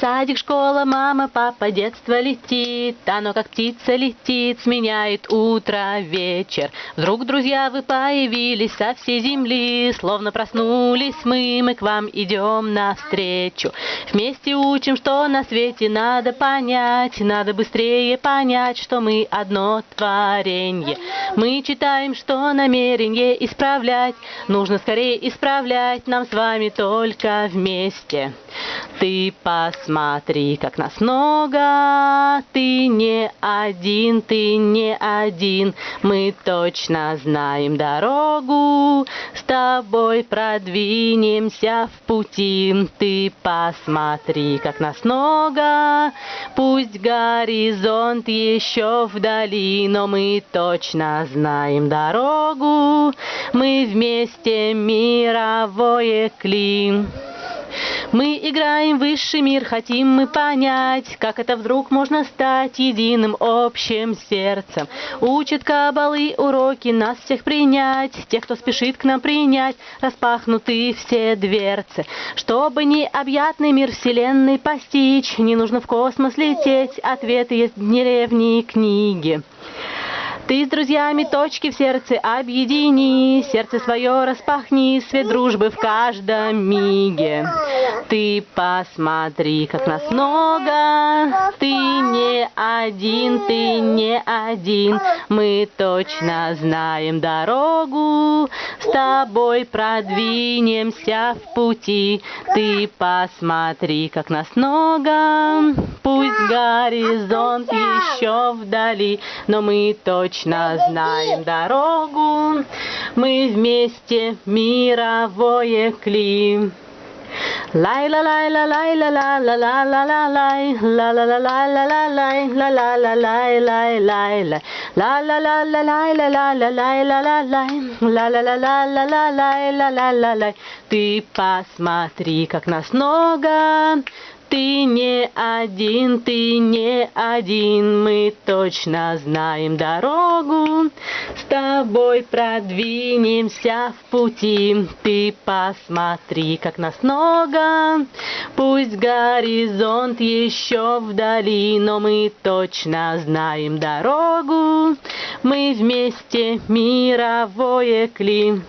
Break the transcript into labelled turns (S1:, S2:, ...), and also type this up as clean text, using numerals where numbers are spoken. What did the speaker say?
S1: Садик, школа, мама, папа, детство летит, оно как птица летит, сменяет утро, вечер. Вдруг, друзья, вы появились со всей земли, словно проснулись мы к вам идем навстречу. Вместе учим, что на свете надо понять, надо быстрее понять, что мы одно творенье. Мы читаем, что намерение исправлять, нужно скорее исправлять нам с вами только вместе. Ты посмотри, как нас много, ты не один, мы точно знаем дорогу, с тобой продвинемся в пути. Ты посмотри, как нас много, пусть горизонт еще вдали, но мы точно знаем дорогу, мы вместе мировое клин. Мы играем в высший мир, хотим мы понять, как это вдруг можно стать единым общим сердцем. Учат кабалы уроки нас всех принять, тех, кто спешит к нам принять, распахнуты все дверцы. Чтобы необъятный мир вселенной постичь, не нужно в космос лететь, ответы есть в деревне и книге. Ты с друзьями точки в сердце объедини, сердце свое распахни, свет дружбы в каждом миге. Ты посмотри, как нас много, ты не один, мы точно знаем дорогу, с тобой продвинемся в пути. Ты посмотри, как нас много, пусть горизонт еще вдали, но мы точно знаем дорогу, мы вместе мировое клин. Лай ла лай ла лай ла ла ла ла ла ла лай ла ла ла ла ла ла лай ла ла ла лай лай лай лай ла ла ла ла лай ла ла ла лай ла ла лай ла ла ла ла ла ла лай ла ла ла лай. Ты посмотри, как нас много, ты не один, мы точно знаем дорогу, с тобой продвинемся в пути. Ты посмотри, как нас много, пусть горизонт еще вдали, но мы точно знаем дорогу, мы вместе мировое клин.